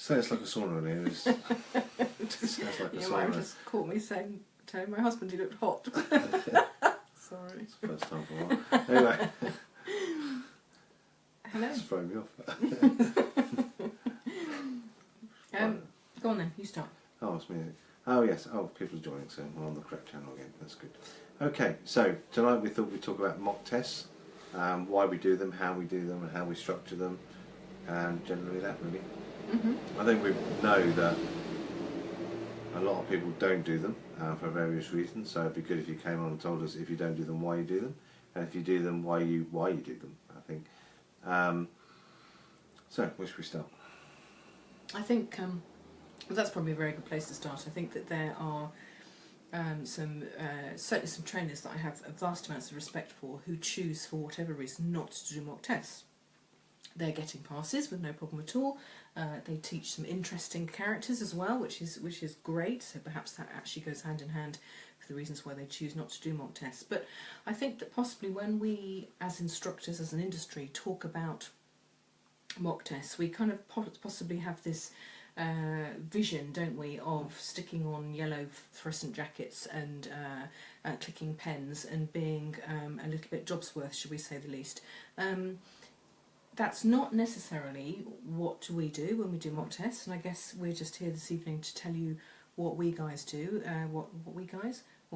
So it's like a sauna in here. It sounds like a You sauna. might have just caught me telling my husband he looked hot. Sorry. It's the first time for a while. Anyway. Hello. It's thrown me off. Go on then, you start. Oh, it's me. Oh, yes. Oh, people are joining, so we're on the correct channel again. That's good. Okay, so tonight we thought we'd talk about mock tests, why we do them, how we do them, and how we structure them, and generally that, really. I think we know that a lot of people don't do them for various reasons, so it'd be good if you came on and told us if you don't do them, why you do them, and if you do them, why you do them, I think. So, where should we start? I think that's probably a very good place to start. I think that there are certainly some trainers that I have vast amounts of respect for who choose, for whatever reason, not to do mock tests. They're getting passes with no problem at all. They teach some interesting characters as well, which is great. So perhaps that actually goes hand in hand with the reasons why they choose not to do mock tests. But I think that possibly when we, as instructors, as an industry, talk about mock tests, we kind of possibly have this vision, don't we, of sticking on yellow fluorescent jackets and clicking pens and being a little bit Jobsworth, should we say the least. That's not necessarily what we do when we do mock tests, and I guess we're just here this evening to tell you what we guys do, what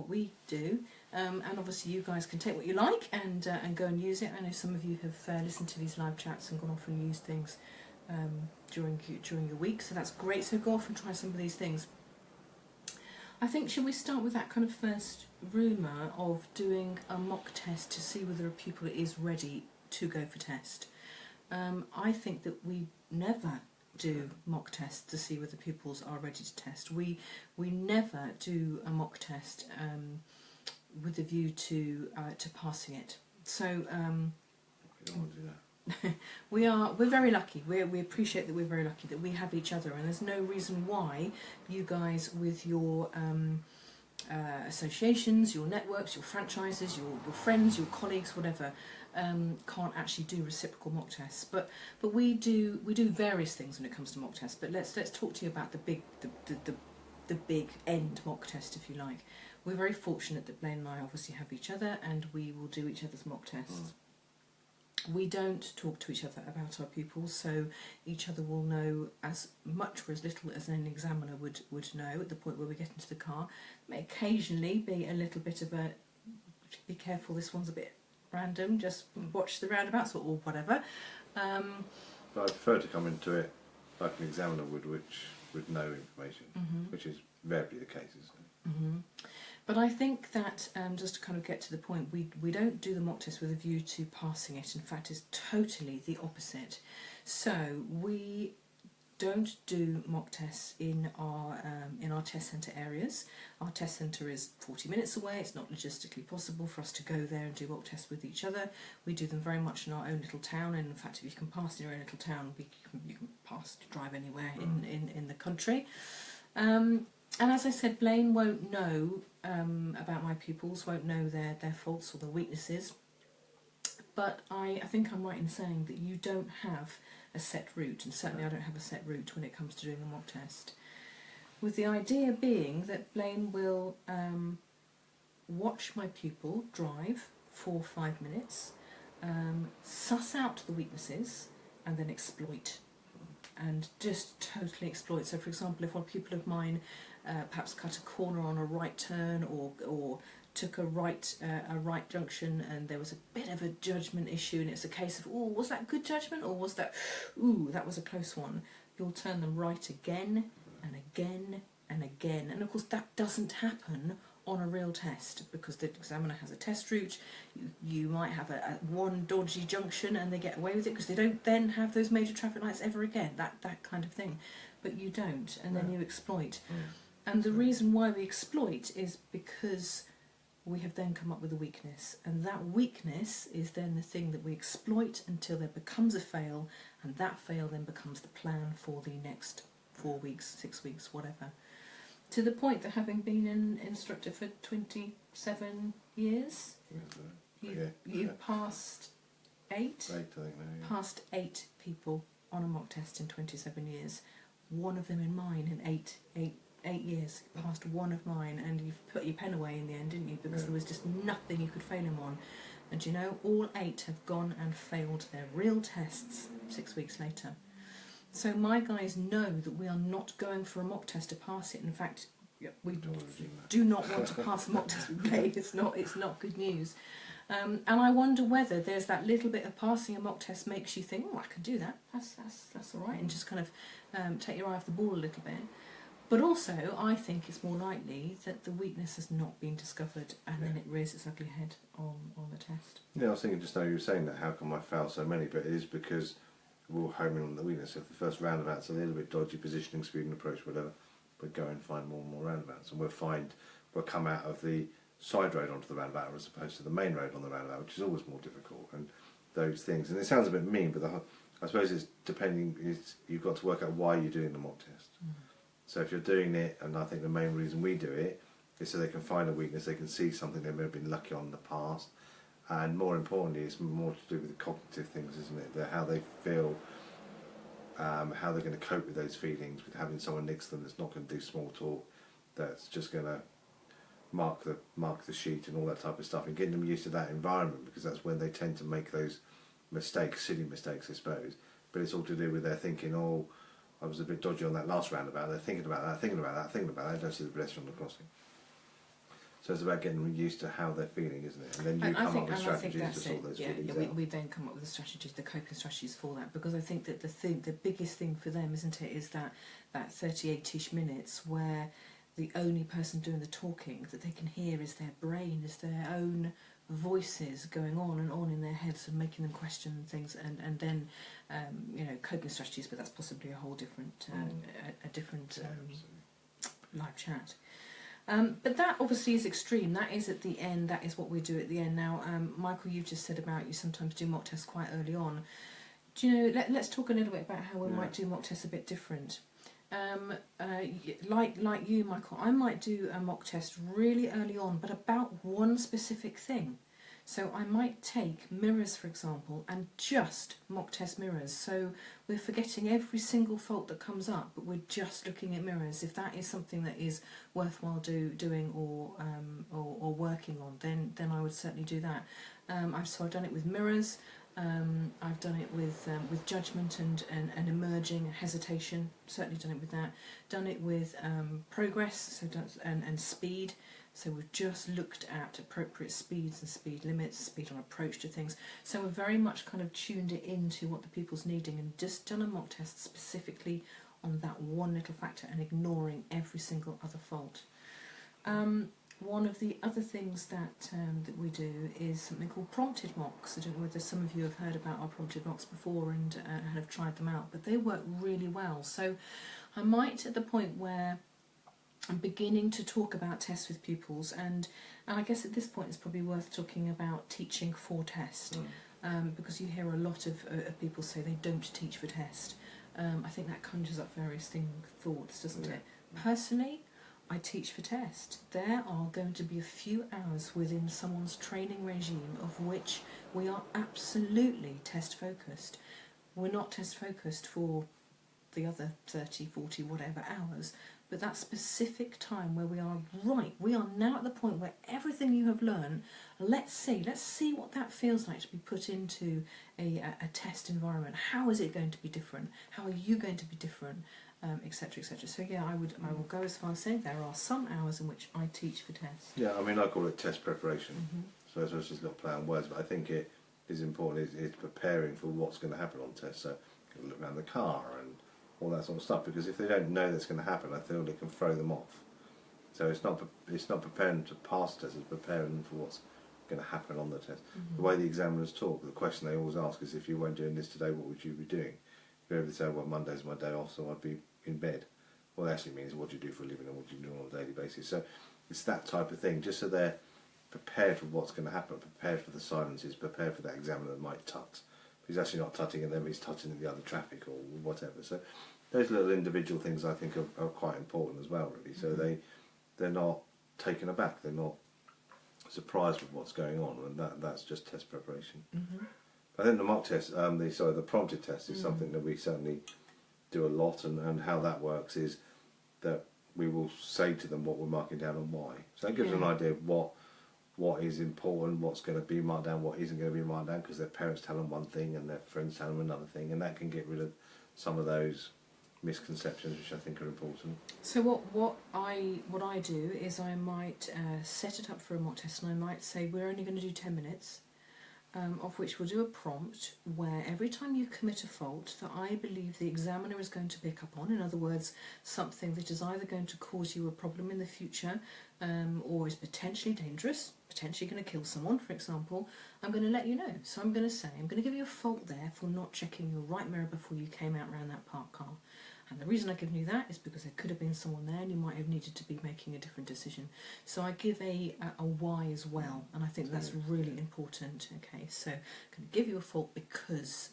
we do, and obviously you guys can take what you like and go and use it. I know some of you have listened to these live chats and gone off and used things during your week, so that's great. So go off and try some of these things. I think, should we start with that kind of first rumour of doing a mock test to see whether a pupil is ready to go for test? I think that we never do mock tests to see whether pupils are ready to test. We never do a mock test with a view to passing it. So We don't want to do that. we're very lucky. We appreciate that we're very lucky that we have each other, and there's no reason why you guys with your associations, your networks, your franchises, your friends, your colleagues, whatever, can't actually do reciprocal mock tests. But we do various things when it comes to mock tests. But let's talk to you about the big end mock test, if you like. We're very fortunate that Blaine and I obviously have each other, and we will do each other's mock tests. We don't talk to each other about our pupils, so each other will know as much or as little as an examiner would know at the point where we get into the car. It may occasionally be a little bit of a, be careful, this one's a bit random, just watch the roundabouts or whatever. But I prefer to come into it like an examiner would, which would know information, which is rarely the case, isn't it? But I think that, just to kind of get to the point, we don't do the mock test with a view to passing it. In fact, it's totally the opposite. So we don't do mock tests in our test centre areas. Our test centre is 40 minutes away. It's not logistically possible for us to go there and do mock tests with each other. We do them very much in our own little town, and in fact, if you can pass in your own little town, you can pass to drive anywhere in the country. And as I said, Blaine won't know about my pupils, won't know their faults or their weaknesses. But I think I'm right in saying that you don't have a set route, and certainly I don't have a set route when it comes to doing a mock test. With the idea being that Blaine will watch my pupil drive for 5 minutes, suss out the weaknesses, and then exploit. And just totally exploit. So for example, if one pupil of mine perhaps cut a corner on a right turn, or took a right junction, and there was a bit of a judgment issue, and it's a case of, oh, was that good judgment, or was that, ooh, that was a close one, you'll turn them right again and again and again. And of course that doesn't happen on a real test, because the examiner has a test route. You might have a one dodgy junction and they get away with it because they don't then have those major traffic lights ever again, that kind of thing. But you don't, and then you exploit. And the reason why we exploit is because we have then come up with a weakness, and that weakness is then the thing that we exploit until there becomes a fail, and that fail then becomes the plan for the next 4 weeks, 6 weeks, whatever. To the point that, having been an instructor for 27 years, you've passed 8? Great, I think, Passed 8 people on a mock test in 27 years. one of them in mine in eight years. You passed one of mine, and you've put your pen away in the end, didn't you? Because there was just nothing you could fail him on. And you know, all 8 have gone and failed their real tests 6 weeks later. So my guys know that we are not going for a mock test to pass it. In fact, we do not want to pass a mock test with Blade. It's not good news. And I wonder whether there's that little bit of passing a mock test makes you think, oh, I can do that. That's all right, and just kind of take your eye off the ball a little bit. But also, I think it's more likely that the weakness has not been discovered, and then it rears its ugly head on the test. Yeah, I was thinking just now you were saying that, how come I fail so many? But it is because we'll home in on the weakness. If the first roundabout's a little bit dodgy, positioning, speed and approach, whatever, we'll go and find more and more roundabouts, and we'll come out of the side road onto the roundabout as opposed to the main road on the roundabout, which is always more difficult, and those things. And it sounds a bit mean, but I suppose it's depending. You've got to work out why you're doing the mock test. So if you're doing it, and I think the main reason we do it is so they can find a weakness, they can see something they may have been lucky on in the past, and more importantly, it's more to do with the cognitive things, isn't it? How they feel, how they're going to cope with those feelings, with having someone next to them that's not going to do small talk, that's just going to mark the sheet and all that type of stuff, and getting them used to that environment, because that's when they tend to make those mistakes, silly mistakes, I suppose. But it's all to do with their thinking, oh, I was a bit dodgy on that last roundabout. They're thinking about that. I don't see the pedestrian on the crossing. So it's about getting them used to how they're feeling, isn't it? And then you come up with strategies to sort those feelings out. We then come up with the strategies, the coping strategies for that, because I think that the biggest thing for them, isn't it, is that 38-ish minutes where the only person doing the talking that they can hear is their brain, is their own voices going on and on in their heads and making them question things, and then coping strategies, but that's possibly a whole different live chat. But that obviously is extreme. That is at the end. That is what we do at the end. Now, Michael, you've just said about you sometimes do mock tests quite early on. Do you know? Let's talk a little bit about how we might do mock tests a bit different. Like you, Michael, I might do a mock test really early on, but about one specific thing. So I might take mirrors, for example, and just mock test mirrors. So we're forgetting every single fault that comes up, but we're just looking at mirrors. If that is something that is worthwhile doing or working on, then I would certainly do that. So I've done it with mirrors. I've done it with judgment and emerging hesitation. Certainly done it with that. Done it with progress, and speed. So we've just looked at appropriate speeds and speed limits, speed on approach to things. So we're very much kind of tuned it into what the pupil's needing, and just done a mock test specifically on that one little factor and ignoring every single other fault. One of the other things that we do is something called prompted mocks. I don't know whether some of you have heard about our prompted mocks before and have tried them out, but they work really well. So I might, at the point where I'm beginning to talk about tests with pupils, and I guess at this point it's probably worth talking about teaching for test, because you hear a lot of people say they don't teach for test. I think that conjures up various thoughts, doesn't it? Personally, I teach for test. There are going to be a few hours within someone's training regime of which we are absolutely test focused. We're not test focused for the other 30, 40, whatever hours, but that specific time where we are now at the point where everything you have learned, let's see what that feels like to be put into a test environment. How is it going to be different? How are you going to be different? Etc. etc. So yeah, I will go as far as saying there are some hours in which I teach for tests. Yeah, I mean, I call it test preparation. So it's just a little play on words, but I think it is important. It's preparing for what's going to happen on tests. So you can look around the car and all that sort of stuff, because if they don't know that's going to happen, I feel it can throw them off. So it's not preparing to pass the test, it's preparing them for what's going to happen on the test. The way the examiners talk, the question they always ask is, if you weren't doing this today, what would you be doing? If you ever say, well, Monday's my day off, so I'd be in bed. Well, it actually means what do you do for a living and what do you do on a daily basis. So it's that type of thing, just so they're prepared for what's going to happen, prepared for the silences, prepared for that examiner that might tut. He's actually not tutting at them, he's tutting at the other traffic or whatever. So those little individual things I think are quite important as well, really. So they're not taken aback, they're not surprised with what's going on, and that's just test preparation. I think the mock test, the prompted test is something that we certainly do a lot, and how that works is that we will say to them what we're marking down and why. So that gives them an idea of what is important, what's going to be marked down, what isn't going to be marked down, because their parents tell them one thing and their friends tell them another thing, and that can get rid of some of those misconceptions, which I think are important. So what I do is I might set it up for a mock test, and I might say we're only going to do 10 minutes, of which we'll do a prompt where every time you commit a fault that I believe the examiner is going to pick up on, in other words, something that is either going to cause you a problem in the future or is potentially dangerous, potentially going to kill someone, for example, I'm going to let you know. So I'm going to say, I'm going to give you a fault there for not checking your right mirror before you came out around that parked car. And the reason I've given you that is because there could have been someone there and you might have needed to be making a different decision. So I give a why as well, and I think that's really important. Okay, so I'm going to give you a fault because,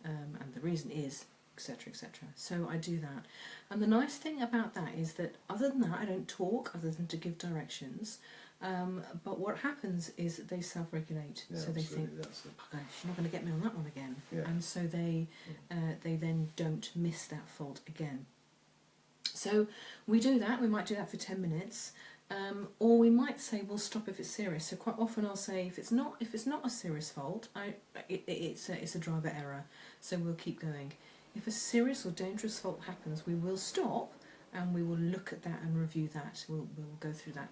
and the reason is, etc., etc. So I do that. And the nice thing about that is that other than that, I don't talk other than to give directions. But what happens is that they self-regulate. Yeah, so they think, oh gosh, you're not going to get me on that one again. Yeah. And so they then don't miss that fault again. So we do that. We might do that for 10 minutes. Or we might say we'll stop if it's serious. So quite often I'll say if it's not a serious fault, it's a driver error. So we'll keep going. If a serious or dangerous fault happens, we will stop and we will look at that and review that. We'll go through that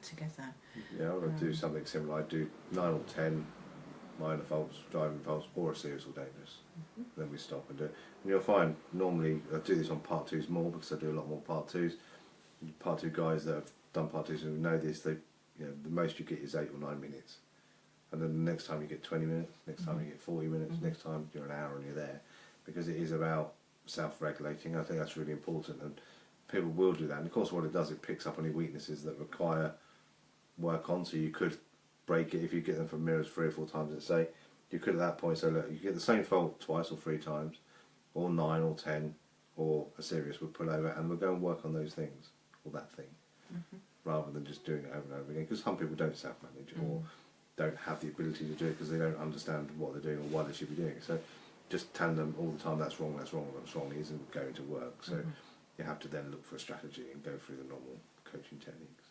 together. Yeah, I would do something similar. I do 9 or 10 minor faults, driving faults, or a serious or dangerous. Then we stop and do it. And you'll find normally I do this on part 2s more because I do a lot more part 2s. Part 2 guys that have done part 2s and know this, the most you get is 8 or 9 minutes. And then the next time you get 20 minutes, next time you get 40 minutes, next time you're an hour and you're there. Because it is about self-regulating. I think that's really important, and people will do that. And of course what it does, it picks up any weaknesses that require work on. So you could break it if you get them from mirrors 3 or 4 times, let's say. You could at that point say, look, you get the same fault twice or 3 times, or 9 or 10, or a serious, we'll pull over and we'll go and work on those things, or that thing, rather than just doing it over and over again. Because some people don't self-manage or don't have the ability to do it because they don't understand what they're doing or why they should be doing it. So just telling them all the time that's wrong, that's isn't going to work. So you have to then look for a strategy and go through the normal coaching techniques.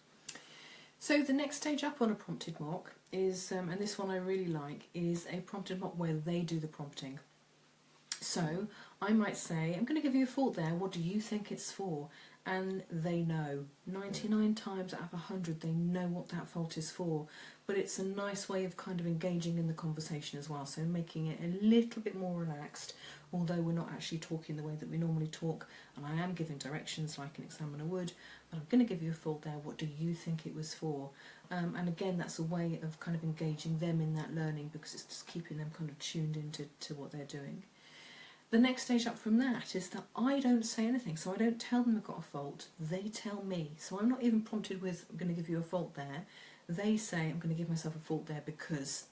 So the next stage up on a prompted mock is, and this one I really like, is a prompted mock where they do the prompting. So I might say, I'm going to give you a fault there, what do you think it's for? And they know. 99 times out of 100 they know what that fault is for. But it's a nice way of kind of engaging in the conversation as well, so making it a little bit more relaxed, although we're not actually talking the way that we normally talk, and I am giving directions like an examiner would, but I'm going to give you a fault there, what do you think it was for? And again, that's a way of kind of engaging them in that learning, because it's just keeping them kind of tuned into what they're doing. The next stage up from that is that I don't say anything, so I don't tell them I've got a fault, they tell me. So I'm not even prompted with, I'm going to give you a fault there. They say, I'm going to give myself a fault there because.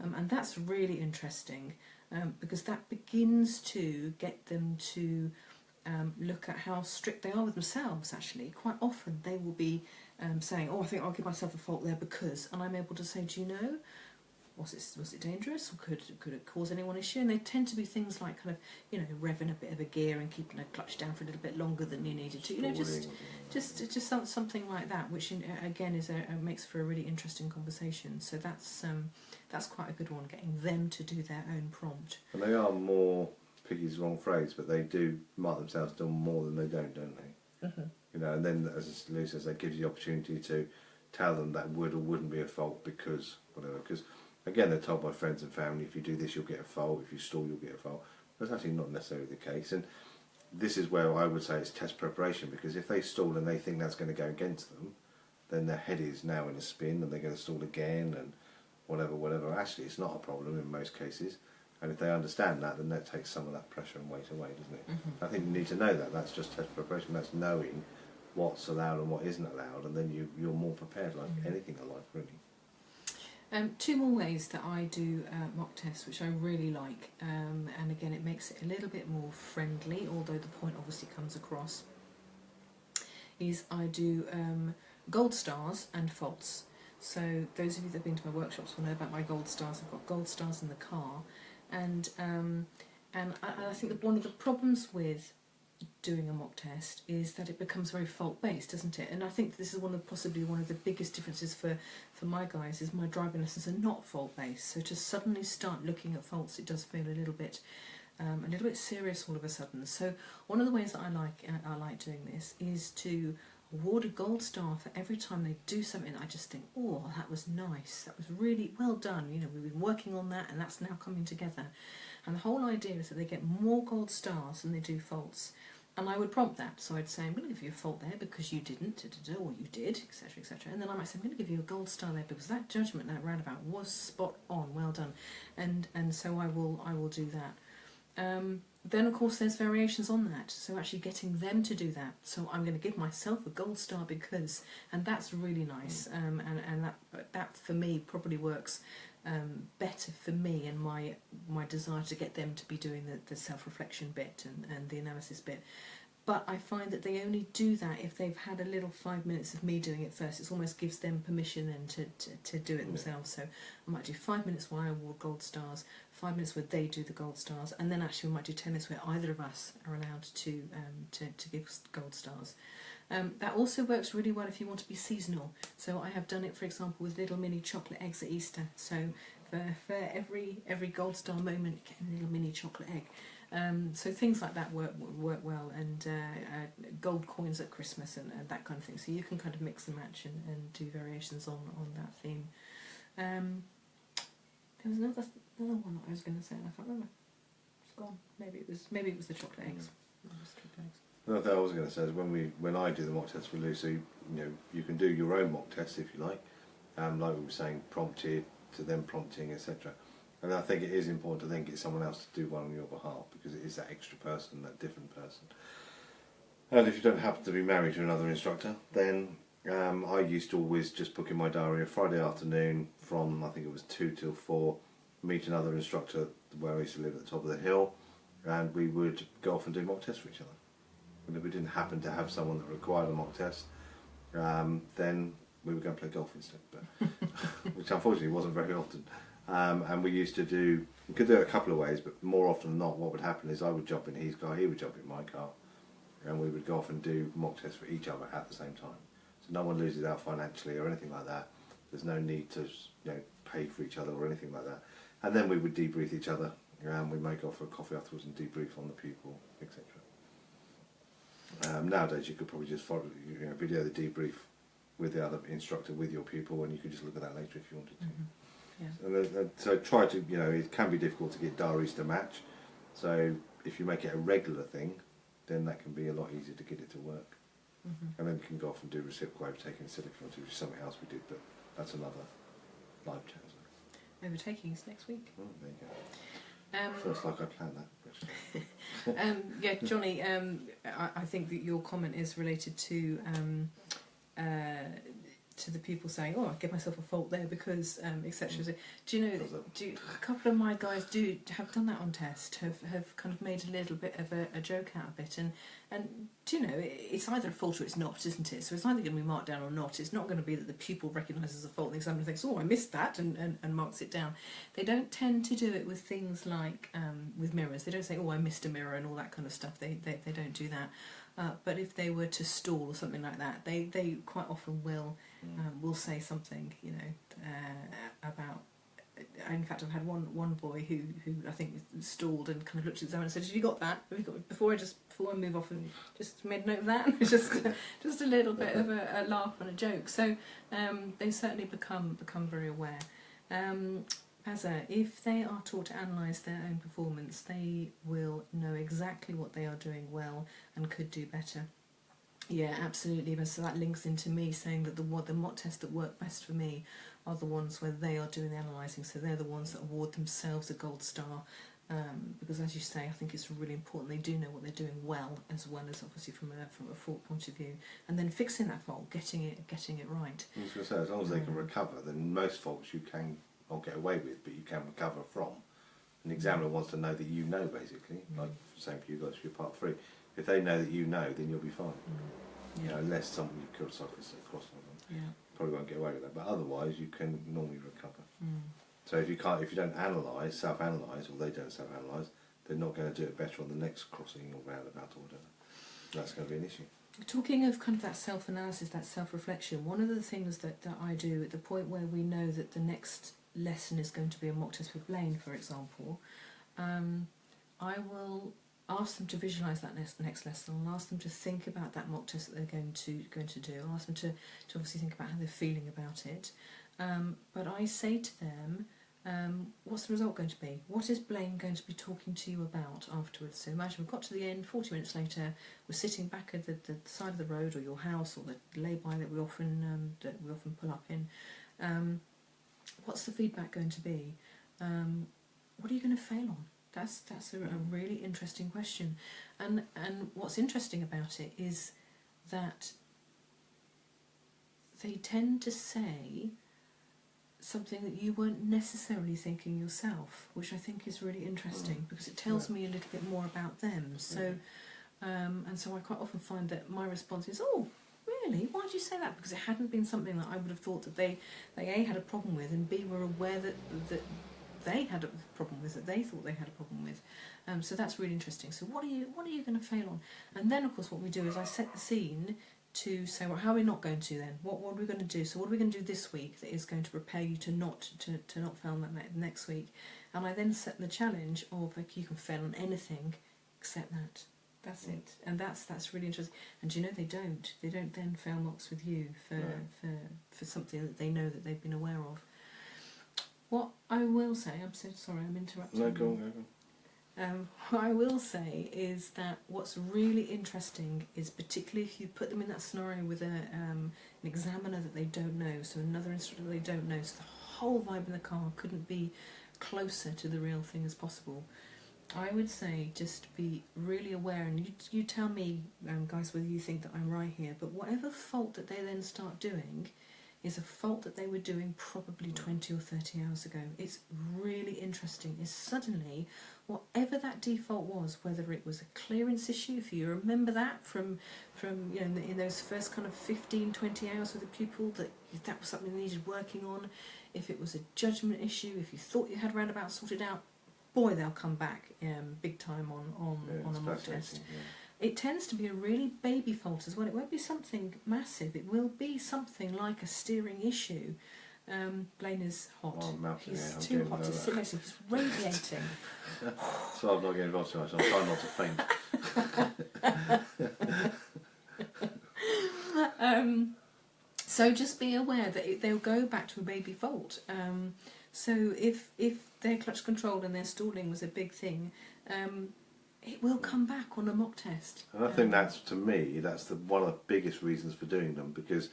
And that's really interesting, because that begins to get them to look at how strict they are with themselves, actually. Quite often they will be saying, oh, I think I'll give myself a fault there because, and I'm able to say, do you know, was it dangerous, or could it cause anyone issue? And they tend to be things like kind of, revving a bit of a gear and keeping a clutch down for a little bit longer than you needed to, just something like that, which again makes for a really interesting conversation. So that's quite a good one, getting them to do their own prompt. And they are more, piggy's the wrong phrase, but they do mark themselves doing more than they don't they? And then, as Lou says, that gives you the opportunity to tell them that would or wouldn't be a fault because whatever. Because again, they're told by friends and family, if you do this, you'll get a fault. If you stall, you'll get a fault. That's actually not necessarily the case. And this is where I would say it's test preparation, because if they stall and they think that's going to go against them, then their head is now in a spin and they're going to stall again and whatever. Actually, it's not a problem in most cases. And if they understand that, then that takes some of that pressure and weight away, doesn't it? I think you need to know that. That's just test preparation. That's knowing what's allowed and what isn't allowed, and then you're more prepared, like anything in life, really. 2 more ways that I do mock tests, which I really like, and again it makes it a little bit more friendly, although the point obviously comes across, is I do gold stars and faults. So those of you that have been to my workshops will know about my gold stars. I've got gold stars in the car, and I think that one of the problems with doing a mock test is that it becomes very fault-based, doesn't it? And I think this is possibly one of the biggest differences for my guys is my driving lessons are not fault-based. So to suddenly start looking at faults, it does feel a little bit serious all of a sudden. So one of the ways that I like doing this is to award a gold star for every time they do something that I just think, oh, that was nice, that was really well done, you know, we've been working on that and that's now coming together. And the whole idea is that they get more gold stars than they do faults. And I would prompt that, so I'd say, I'm going to give you a fault there because you didn't, or you did, etc, etc. And then I might say, I'm going to give you a gold star there because that judgment, that roundabout was spot on, well done. And so I will do that. Then of course there's variations on that, so actually getting them to do that. So I'm going to give myself a gold star because, and that's really nice, and that for me probably works better for me and my desire to get them to be doing the self-reflection bit and the analysis bit. But I find that they only do that if they've had a little 5 minutes of me doing it first. It almost gives them permission then to do it themselves. So I might do 5 minutes where I award gold stars, 5 minutes where they do the gold stars, and then actually we might do 10 minutes where either of us are allowed to give gold stars. That also works really well if you want to be seasonal. So I have done it, for example, with little mini chocolate eggs at Easter. So for every gold star moment, you get a little mini chocolate egg. So things like that work well, and gold coins at Christmas and that kind of thing. So you can kind of mix and match and do variations on that theme. There was another one that I was going to say, and I can't remember. It's gone. Maybe it was the chocolate eggs. Another thing I was going to say is when I do the mock test with Lucy, you know, you can do your own mock test if you like, like we were saying, prompted to them prompting, etc. And I think it is important to then get someone else to do one on your behalf because it is that extra person, that different person. And if you don't happen to be married to another instructor, then I used to always just book in my diary a Friday afternoon from, I think it was 2 till 4, meet another instructor where I used to live at the top of the hill, and we would go off and do mock tests for each other. And if we didn't happen to have someone that required a mock test, then we would go and play golf instead, but which unfortunately wasn't very often. And we could do it a couple of ways, but more often than not what would happen is I would jump in his car, he would jump in my car, and we would go off and do mock tests for each other at the same time. So no one loses out financially or anything like that. There's no need to, you know, pay for each other or anything like that. And then we would debrief each other, and we might go for a coffee afterwards and debrief on the pupil, etc. Nowadays you could probably just video the debrief with the other instructor with your pupil, and you could just look at that later if you wanted to. Yeah. And so try to, you know, it can be difficult to get diaries to match. So if you make it a regular thing, then that can be a lot easier to get it to work. And then you can go off and do reciprocal overtaking instead if you want to, which is something else we did, but that's another live chat. Overtaking is next week. Oh, there you go. So it's like I planned that. Yeah, Johnny, I think that your comment is related to the people saying, "Oh, I give myself a fault there because etc." Do you know? A couple of my guys have done that on test. Have kind of made a little bit of a joke out of it, and do you know? It's either a fault or it's not, isn't it? So it's either going to be marked down or not. It's not going to be that the pupil recognises a fault and the examiner thinks, "Oh, I missed that," and marks it down. They don't tend to do it with things like with mirrors. They don't say, "Oh, I missed a mirror" and all that kind of stuff. They don't do that. But if they were to stall or something like that, they quite often will say something, you know, about. In fact, I've had one boy who I think stalled and kind of looked at the examiner and said, "Have you got that? Have you got?" Before I move off, and just made a note of that. It's just a little bit of a laugh and a joke. So they certainly become very aware. If they are taught to analyse their own performance, they will know exactly what they are doing well and could do better. Yeah, absolutely. So that links into me saying that the mock tests that work best for me are the ones where they are doing the analysing. So they're the ones that award themselves a gold star. Because as you say, I think it's really important they do know what they're doing well as obviously from a fault point of view, and then fixing that fault, getting it right. I was going to say, as long as they can recover, then most faults you can not get away with, but you can recover from. An examiner wants to know that you know, basically, like same for you guys for your part 3. If they know that you know, then you'll be fine. You know, unless something you've killed a cyclist across on them, probably won't get away with that. But otherwise, you can normally recover. So if you don't analyse, self-analyse, or they don't self-analyse, they're not going to do it better on the next crossing or roundabout or whatever. that's going to be an issue. Talking of kind of that self-analysis, that self-reflection, one of the things that I do at the point where we know that the next lesson is going to be a mock test with Blaine, for example, I will ask them to visualise that next lesson. I'll ask them to think about that mock test that they're going to do. I'll ask them to obviously think about how they're feeling about it. But I say to them, what's the result going to be? What is Blaine going to be talking to you about afterwards? So imagine we've got to the end, 40 minutes later, we're sitting back at the side of the road or your house or the lay-by that we often pull up in. What's the feedback going to be? What are you going to fail on? That's a really interesting question. And what's interesting about it is that they tend to say something that you weren't necessarily thinking yourself, which I think is really interesting because it tells me a little bit more about them. So, and so I quite often find that my response is, "Oh, really? Why did you say that?" Because it hadn't been something that I would have thought that they A, had a problem with, and B, were aware that they had a problem with, that they thought they had a problem with. So that's really interesting. So what are you going to fail on? And then of course what we do is I set the scene to say, well, how are we not going to then? What are we going to do? So what are we going to do this week that is going to prepare you to not fail that next week? And I then set the challenge of, like, you can fail on anything except that. That's it. And that's really interesting. And do you know they don't then fail mocks with you for something that they know that they've been aware of. What I will say, I'm so sorry, I'm interrupting. No, go on. What I will say is that what's really interesting is, particularly if you put them in that scenario with an examiner that they don't know, so another instructor that they don't know, so the whole vibe in the car couldn't be closer to the real thing as possible. I would say just be really aware, and you tell me, guys, whether you think that I'm right here, but whatever fault that they then start doing is a fault that they were doing probably 20 or 30 hours ago. It's really interesting. Is suddenly, whatever that default was, whether it was a clearance issue, if you remember that from you know, in those first kind of 15, 20 hours with a pupil, that was something they needed working on, if it was a judgment issue, if you thought you had roundabout sorted out, boy, they'll come back big time on a mock test. Yeah. It tends to be a really baby fault as well. It won't be something massive. It will be something like a steering issue. Blaine is hot. Oh, He's too hot to sit next to him. He's radiating. So I'm not getting involved too much. I'm trying not to faint. So just be aware that they'll go back to a baby fault. So if their clutch control and their stalling was a big thing, it will come back on a mock test. And I think that's one of the biggest reasons for doing them, because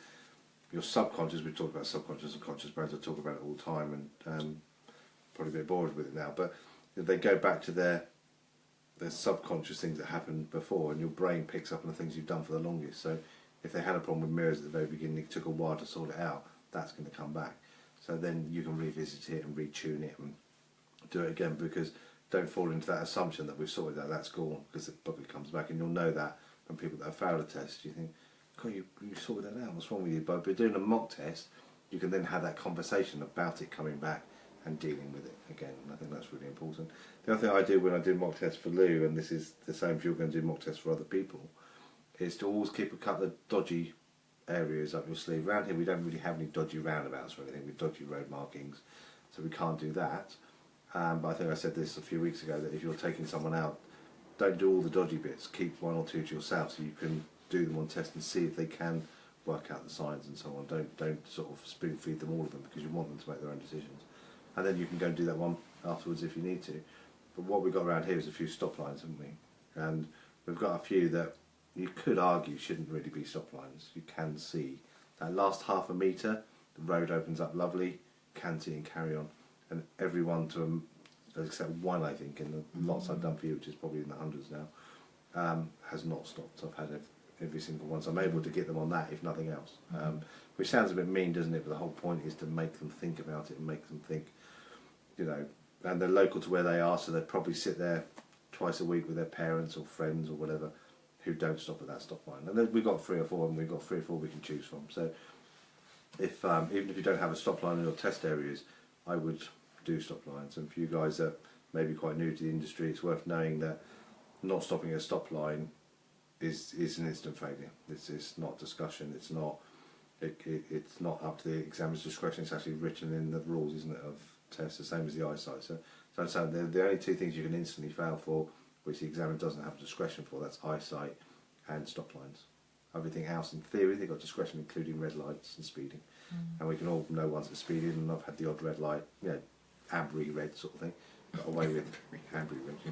your subconscious, we talk about subconscious and conscious brains, I talk about it all the time, and probably a bit bored with it now, but they go back to their subconscious things that happened before, and your brain picks up on the things you've done for the longest. So if they had a problem with mirrors at the very beginning, it took a while to sort it out, that's going to come back. So then you can revisit it and retune it and do it again, because don't fall into that assumption that we've sorted that, that's gone, because it probably comes back, and you'll know that from people that have failed a test. You think, God, you sorted that out, what's wrong with you? But by doing a mock test, you can then have that conversation about it coming back and dealing with it again, and I think that's really important. The other thing I do when I do mock tests for Lou, and this is the same if you're going to do mock tests for other people, is to always keep a couple of dodgy areas up your sleeve. Around here we don't really have any dodgy roundabouts or anything with dodgy road markings, so we can't do that. But I think I said this a few weeks ago, that if you're taking someone out, don't do all the dodgy bits, keep one or two to yourself so you can do them on test and see if they can work out the signs and so on. Don't sort of spoon feed them all of them, because you want them to make their own decisions. And then you can go and do that one afterwards if you need to. But what we've got around here is a few stop lines, haven't we? And we've got a few that you could argue shouldn't really be stop lines. You can see that last half a metre, the road opens up lovely, can see and carry on. And everyone to them, except one I think, in the lots I've done for you, which is probably in the hundreds now, has not stopped. I've had every single one, so I'm able to get them on that if nothing else. Which sounds a bit mean, doesn't it? But the whole point is to make them think about it and make them think, you know, and they're local to where they are, so they probably sit there twice a week with their parents or friends or whatever who don't stop at that stop line. And then we've got 3 or 4, and we've got 3 or 4 we can choose from. So if even if you don't have a stop line in your test areas, I would do stop lines. And for you guys that may be quite new to the industry, it's worth knowing that not stopping at a stop line is an instant failure. It's not discussion. It's not. It's not up to the examiner's discretion. It's actually written in the rules, isn't it, of tests, the same as the eyesight. So they're the only two things you can instantly fail for, which the examiner doesn't have discretion for. That's eyesight and stop lines. Everything else, in theory, they've got discretion, including red lights and speeding. And we can all know ones that speeding, and I've had the odd red light, you know, ambery red sort of thing. Got away with ambery red, you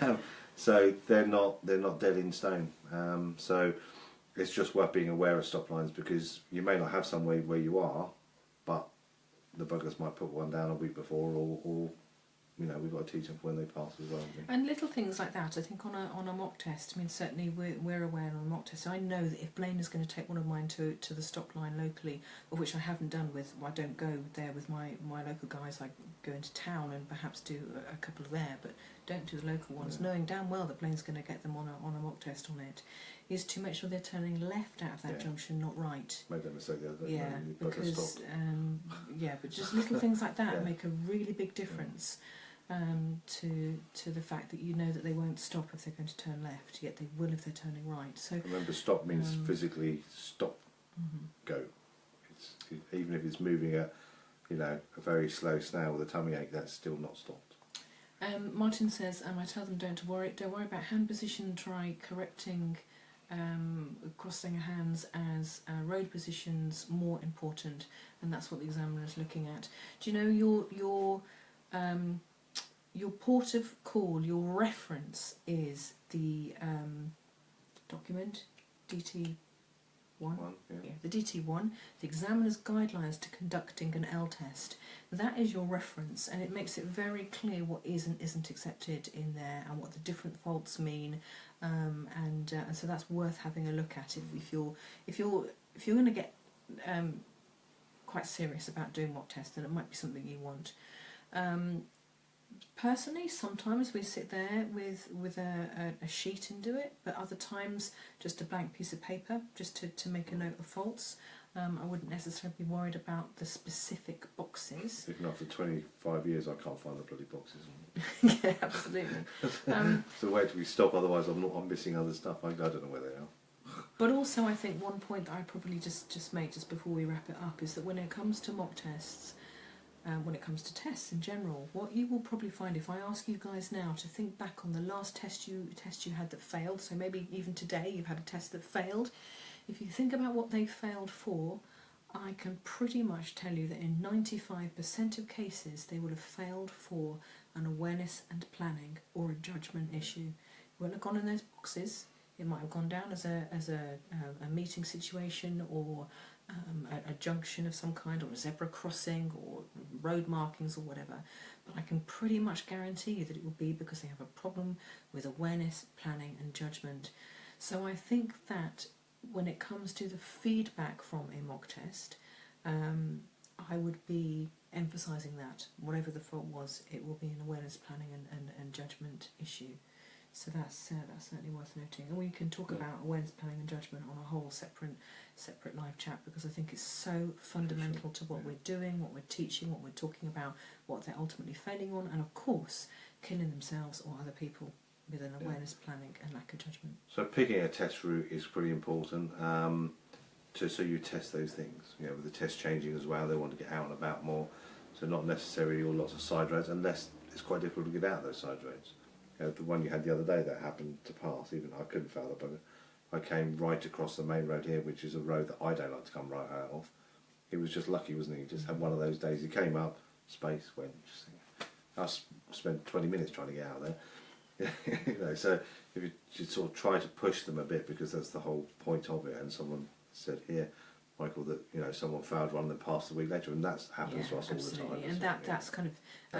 know. So they're not dead in stone. So it's just worth being aware of stop lines, because you may not have somewhere where you are, but the buggers might put one down a week before, or you know, we've got to teach them when they pass as well. And little things like that, I think on a mock test, I mean, certainly we're aware on a mock test. I know that if Blaine is going to take one of mine to the stop line locally, of which I haven't done with, well, I don't go there with my local guys, I go into town and perhaps do a couple there, but don't do the local ones, knowing damn well that Blaine's going to get them on a mock test on it, is to make sure they're turning left out of that junction, not right. Made that mistake the other day. Yeah, because, but just little things like that make a really big difference. To the fact that you know that they won't stop if they're going to turn left, yet they will if they're turning right. So remember, stop means physically stop, go. Even if it's moving at, you know, a very slow snail with a tummy ache, that's still not stopped. Martin says, I tell them don't worry about hand position. Try correcting crossing your hands as road positions more important, and that's what the examiner is looking at. Do you know your port of call, your reference is the document DT1. The DT1, the examiner's guidelines to conducting an L test. That is your reference, and it makes it very clear what is and isn't accepted in there, and what the different faults mean. And so that's worth having a look at if you're going to get quite serious about doing mock tests, then it might be something you want. Personally, sometimes we sit there with a sheet and do it, but other times just a blank piece of paper just to make a note of faults. I wouldn't necessarily be worried about the specific boxes. Even after 25 years, I can't find the bloody boxes. Yeah, absolutely. So where do we stop? Otherwise, I'm missing other stuff. I don't know where they are. But also, I think one point that I probably just make just before we wrap it up is that when it comes to mock tests, when it comes to tests in general, what you will probably find, if I ask you guys now to think back on the last test you had that failed, so maybe even today you've had a test that failed, if you think about what they failed for, I can pretty much tell you that in 95% of cases they will have failed for an awareness and planning or a judgment issue. It won't have gone in those boxes. It might have gone down as a meeting situation, or a junction of some kind, or a zebra crossing, or road markings, or whatever. But I can pretty much guarantee you that it will be because they have a problem with awareness, planning and judgment. So I think that when it comes to the feedback from a mock test, I would be emphasising that whatever the fault was, it will be an awareness, planning and judgment issue. So that's certainly worth noting. And we can talk about awareness, planning and judgment on a whole separate live chat, because I think it's so fundamental to what we're doing, what we're teaching, what we're talking about, what they're ultimately failing on, and of course killing themselves or other people with an awareness, planning and lack of judgment. So picking a test route is pretty important. So you test those things. You know, with the test changing as well, they want to get out and about more. So not necessarily all lots of side roads, unless it's quite difficult to get out of those side roads. You know, the one you had the other day that happened to pass, even I couldn't fail the bugger. I came right across the main road here, which is a road that I don't like to come right out of. He was just lucky, wasn't he? He just had one of those days. He came up, space went. Just I spent 20 minutes trying to get out of there. You know, so if you should sort of try to push them a bit, because that's the whole point of it. And someone said here, Michael, that someone failed one and then passed a week later, and that happens to us all the time. And that's kind of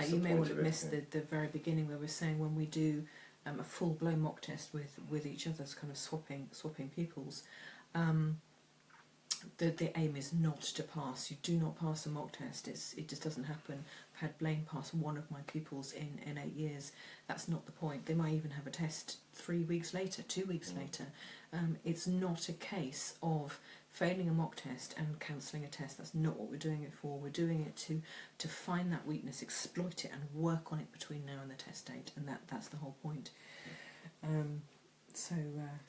you may well have missed the very beginning where we're saying when we do a full blown mock test with each other's kind of swapping pupils. The aim is not to pass. You do not pass a mock test. It just doesn't happen. I've had Blaine pass one of my pupils in 8 years. That's not the point. They might even have a test 3 weeks later, 2 weeks later. It's not a case of failing a mock test and cancelling a test. That's not what we're doing it for. We're doing it to find that weakness, exploit it and work on it between now and the test date, and that's the whole point. So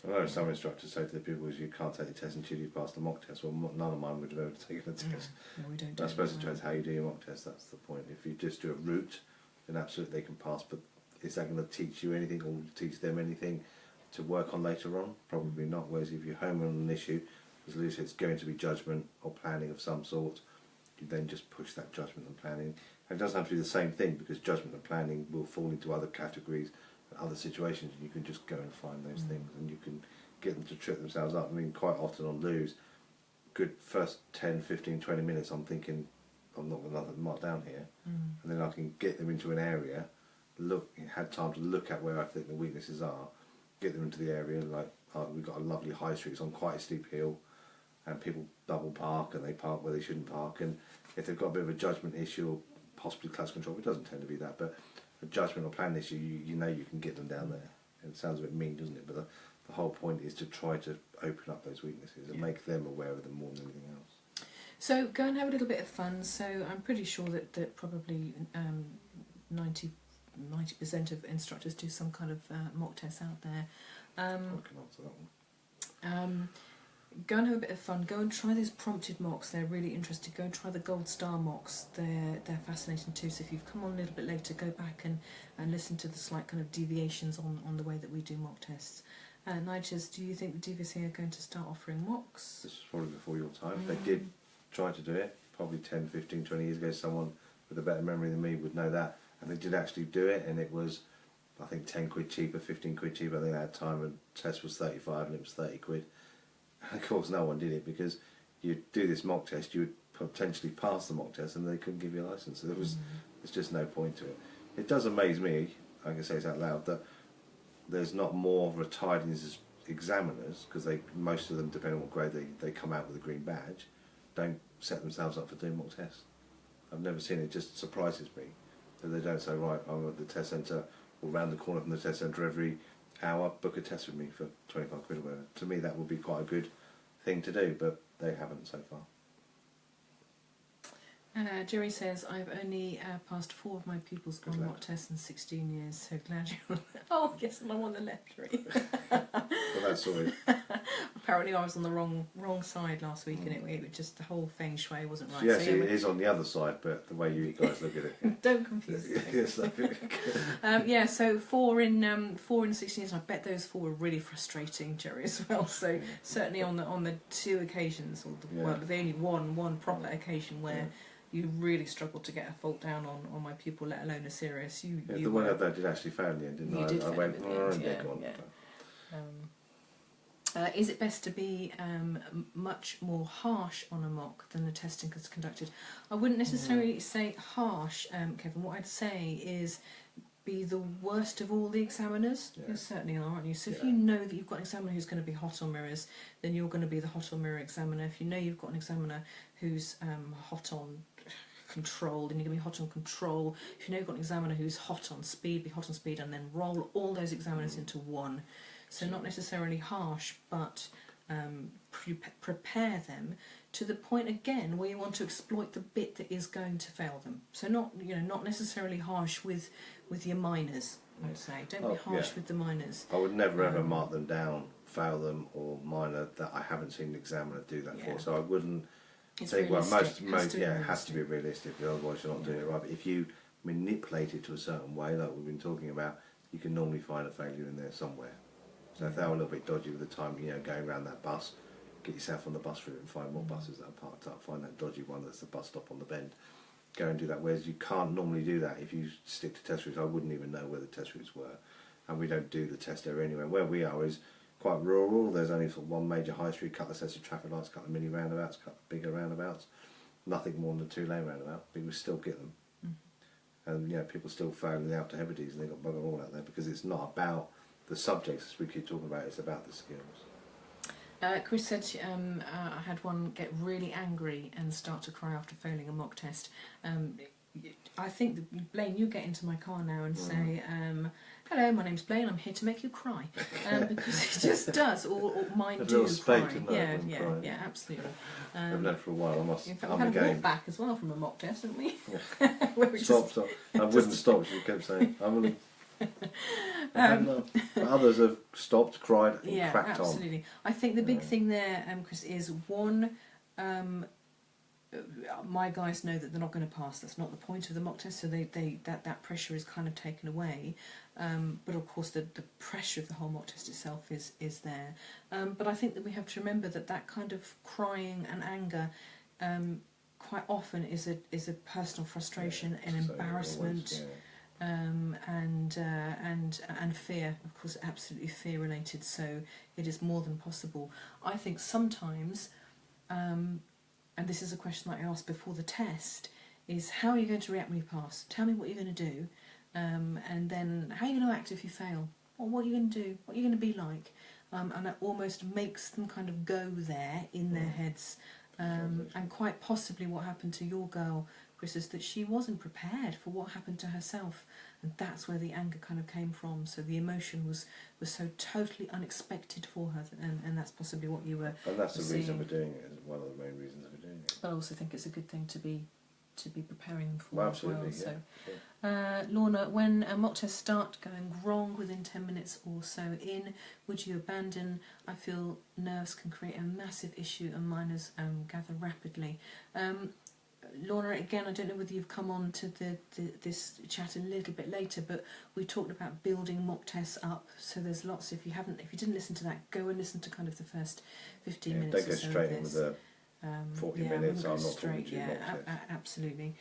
I know some instructors say to the pupils, you can't take the test until you pass the mock test. Well, none of mine would have ever taken a test. no, we don't. I suppose it depends how you do your mock test. That's the point. If you just do a route, then absolutely they can pass. But is that going to teach you anything or teach them anything to work on later on? Probably not. Whereas if you're home on an issue, as Lou said, it's going to be judgment or planning of some sort. You then just push that judgment and planning. And it doesn't have to be the same thing, because judgment and planning will fall into other categories, other situations, and you can just go and find those things, and you can get them to trip themselves up. I mean, quite often on Lou's, good first 10, 15, 20 minutes, I'm thinking, I'm not going to mark down here. And then I can get them into an area, had time to look at where I think the weaknesses are, get them into the area, like, we've got a lovely high street, it's on quite a steep hill, and people double park, and they park where they shouldn't park, and if they've got a bit of a judgment issue, or possibly class control, it doesn't tend to be that, but a judgment or plan issue, you know you can get them down there. It sounds a bit mean, doesn't it? But the whole point is to try to open up those weaknesses and make them aware of them more than anything else. So go and have a little bit of fun. So I'm pretty sure that probably 90% of instructors do some kind of mock test out there. I can answer that one. Go and have a bit of fun. Go and try those prompted mocks. They're really interesting. Go and try the Gold Star mocks. They're fascinating too. So if you've come on a little bit later, go back and listen to the slight kind of deviations on the way that we do mock tests. Nigel, do you think the DVSA are going to start offering mocks? This was probably before your time. They did try to do it, probably 10, 15, 20 years ago. Someone with a better memory than me would know that. And they did actually do it, and it was, I think, 10 quid cheaper, 15 quid cheaper. I think at that time, and test was 35 and it was 30 quid. And of course no one did it, because you'd do this mock test, you would potentially pass the mock test and they couldn't give you a licence. So there's just no point to it. It does amaze me, I can say this out loud, that there's not more retired examiners, because most of them, depending on what grade they come out with a green badge, don't set themselves up for doing mock tests. I've never seen it. It just surprises me that they don't say, right, I'm at the test centre, or round the corner from the test centre every hour, book a test with me for 25 quid or whatever. To me that would be quite a good thing to do, but they haven't so far. Jerry says, I've only passed 4 of my pupils on mock tests in 16 years, so glad you're on there. Oh yes, and I'm on the left, Jerry. Well, that's sorted. Apparently I was on the wrong side last week, and it was just, the whole feng shui wasn't right. Yes, so, it is on the other side, but the way you guys look at it. Don't confuse it. Yes, Yeah, so 4 in 16 years. I bet those 4 were really frustrating, Jerry, as well. So certainly on the 2 occasions, or well, the only one proper occasion where you really struggled to get a fault down on my pupil, let alone a serious. The one I did actually fail in the end, didn't I? Did I fail went, in the end, go on. Is it best to be much more harsh on a mock than the testing is conducted? I wouldn't necessarily say harsh, Kevin. What I'd say is be the worst of all the examiners. You certainly are, aren't you? So if you know that you've got an examiner who's going to be hot on mirrors, then you're going to be the hot on mirror examiner. If you know you've got an examiner who's hot on control, then you're going to be hot on control. If you know you've got an examiner who's hot on speed, be hot on speed, and then roll all those examiners into one. So not necessarily harsh, but prepare them to the point again where you want to exploit the bit that is going to fail them. So not necessarily harsh with your minors, I would say. Don't be harsh with the minors. I would never ever mark them down, fail them, or minor that I haven't seen an examiner do that for. So I wouldn't say, well, it has to be realistic, otherwise you're not doing it right. But if you manipulate it to a certain way, like we've been talking about, you can normally find a failure in there somewhere. So if they were a little bit dodgy with the time, going around that bus, get yourself on the bus route and find more buses that are parked up. Find that dodgy one that's the bus stop on the bend. Go and do that. Whereas you can't normally do that if you stick to test routes. I wouldn't even know where the test routes were, and we don't do the test area anywhere. Where we are is quite rural. There's only sort of one major high street, couple of sets of traffic lights, couple of mini roundabouts, couple of bigger roundabouts. Nothing more than a 2-lane roundabout. But we still get them, and people still fail in the Outer Hebrides, and they got bugger all out there because it's not about the subjects we keep talking about, it's about the skills. Chris said I had one get really angry and start to cry after failing a mock test. I think that, Blaine, you get into my car now and say, hello, my name's Blaine, I'm here to make you cry. Because it just does, or mine do cry. Yeah, absolutely. I've known for a while, in fact, we've had a walk back as well from a mock test, haven't we? Stop. I wouldn't stop, she kept saying, But others have stopped, cried, and Yeah, cracked on. absolutely. I think the big thing there, Chris, is one. My guys know that they're not going to pass. That's not the point of the mock test. So that pressure is kind of taken away. But of course, the pressure of the whole mock test itself is there. But I think that we have to remember that kind of crying and anger quite often is a personal frustration and embarrassment. And fear, of course, absolutely fear related. So it is more than possible. I think sometimes, and this is a question that I asked before the test, is how are you going to react when you pass? Tell me what you're going to do, and then how are you going to act if you fail? Or what are you going to do? What are you going to be like? And it almost makes them kind of go there in their heads. And quite possibly what happened to your girl, Chris, is that she wasn't prepared for what happened to herself, and that's where the anger kind of came from. So the emotion was so totally unexpected for her, and that's possibly what you were. And that's the seeing. reason for doing it. Is one of the main reasons for doing it. But I also think it's a good thing to be preparing them for Well, as well. absolutely, So, yeah. Lorna, when mock tests start going wrong within 10 minutes or so in, would you abandon? I feel nerves can create a massive issue and minors gather rapidly. Lorna, again, I don't know whether you've come on to this chat a little bit later, but we talked about building mock tests up. So there's lots. If you didn't listen to that, go and listen to kind of the first 15 minutes. Don't go straight in with the 40 minutes. I'm not straight, talking to you mock test. Absolutely.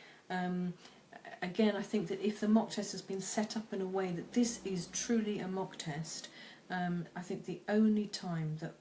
Again, I think that if the mock test has been set up in a way that this is truly a mock test, I think the only time that,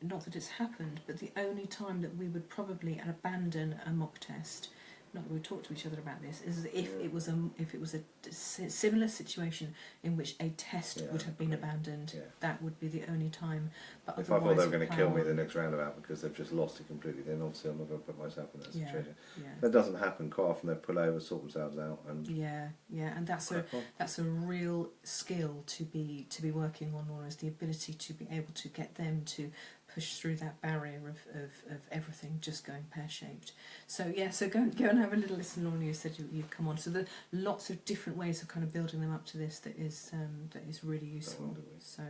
not that it's happened, but the only time that we would probably abandon a mock test, not that we talked to each other about this, is if it was a similar situation in which a test would have been abandoned. Yeah. That would be the only time. But If I thought they were going to plough kill me on. the next roundabout because they've just lost it completely, then obviously I'm not going to put myself in that Yeah, situation. yeah. That doesn't happen quite often. They pull over, sort themselves out, and Yeah, and that's a real skill to be working on, or is the ability to be able to get them to push through that barrier of everything just going pear-shaped. So yeah, so go and have a little listen, Lorna. You said you'd come on. So there are lots of different ways of kind of building them up to this that is really useful. So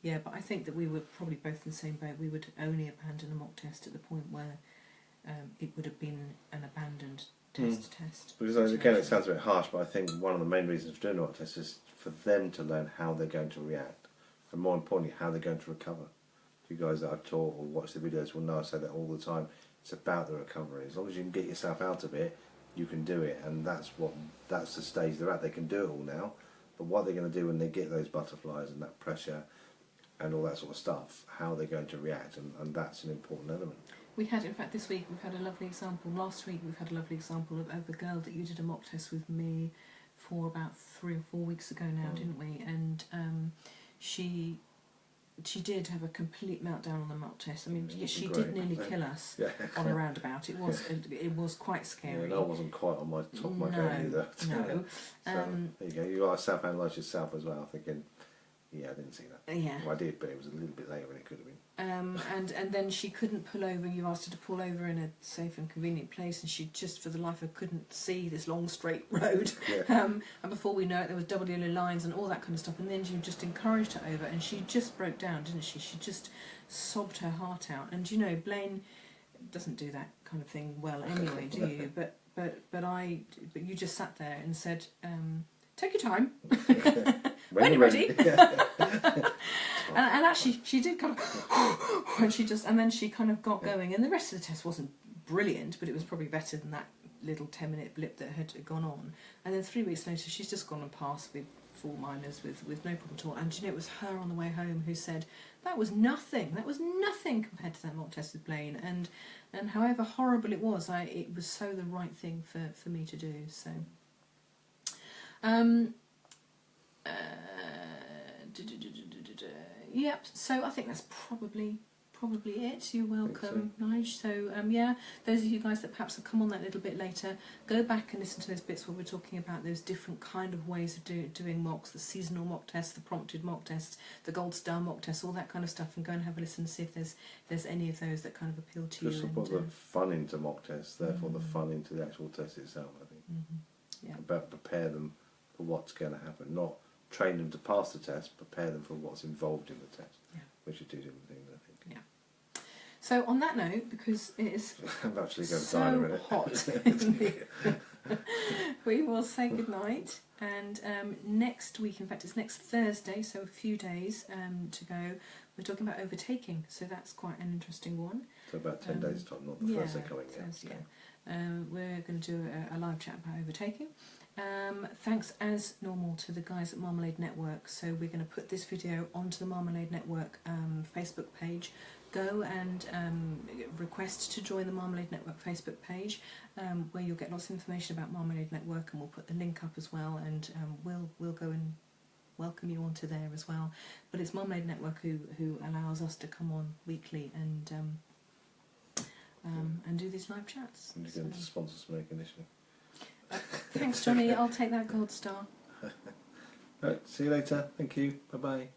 yeah, but I think that we were probably both in the same boat. We would only abandon a mock test at the point where it would have been an abandoned test. Because again, it sounds a bit harsh, but I think one of the main reasons for doing a mock test is for them to learn how they're going to react, and more importantly, how they're going to recover. You guys that I've taught or watched the videos will know I say that all the time. It's about the recovery. As long as you can get yourself out of it, you can do it, and that's the stage they're at. They can do it all now, but what they're going to do when they get those butterflies and that pressure and all that sort of stuff, how they're going to react, and that's an important element. We had, in fact, this week we've had a lovely example. Last week we've had a lovely example of a girl that you did a mock test with me for about 3 or 4 weeks ago now, didn't we? And she did have a complete meltdown on the mock test. I mean, she did nearly kill us on a roundabout. It was quite scary. Yeah, and I wasn't quite on my top of my game either. No. So there you go. You got to self-analyse yourself as well, thinking, yeah, I didn't see that. Yeah. Well, I did, but it was a little bit later than it could have been. And then she couldn't pull over. You asked her to pull over in a safe and convenient place, and she just, for the life of her, couldn't see this long straight road. Yeah. And before we know it, there was double yellow lines and all that kind of stuff. And then you just encouraged her over, and she just broke down, didn't she? She just sobbed her heart out. And you know, Blaine doesn't do that kind of thing well anyway, do you? But you just sat there and said, take your time. When you're ready. And actually, she did kind of, and then she kind of got going. And the rest of the test wasn't brilliant, but it was probably better than that little 10-minute blip that had gone on. And then 3 weeks later, she's just gone and passed with 4 minors with no problem at all. And you know, it was her on the way home who said, that was nothing compared to that mock test with Blaine. And however horrible it was, it was so the right thing for me to do. So. Yep, so I think that's probably it. You're welcome, Nige. So yeah, those of you guys that perhaps have come on that little bit later, go back and listen to those bits where we're talking about those different kind of ways of doing mocks, the seasonal mock test, the prompted mock test, the gold star mock test, all that kind of stuff, and go and have a listen and see if there's any of those that kind of appeal to you. Just to put the fun into mock tests, therefore the fun into the actual test itself, I think. Yeah. About prepare them for what's going to happen, not train them to pass the test, prepare them for what's involved in the test, Yeah. which are two different things, I think. So on that note, because it is I'm actually going to die in a so minute. hot, we will say goodnight. And next week, in fact, it's next Thursday, so a few days to go. We're talking about overtaking, so that's quite an interesting one. So about 10 days' time, not the first day coming in. We're going to do a live chat about overtaking. Thanks as normal to the guys at Marmalade Network. So we're going to put this video onto the Marmalade Network Facebook page. Go and request to join the Marmalade Network Facebook page, where you'll get lots of information about Marmalade Network, and we'll put the link up as well, and we'll go and welcome you onto there as well. But it's Marmalade Network who allows us to come on weekly and do these live chats. And you're going to sponsor some air conditioning. Thanks, Johnny. I'll take that gold star. Right, see you later. Thank you. Bye bye.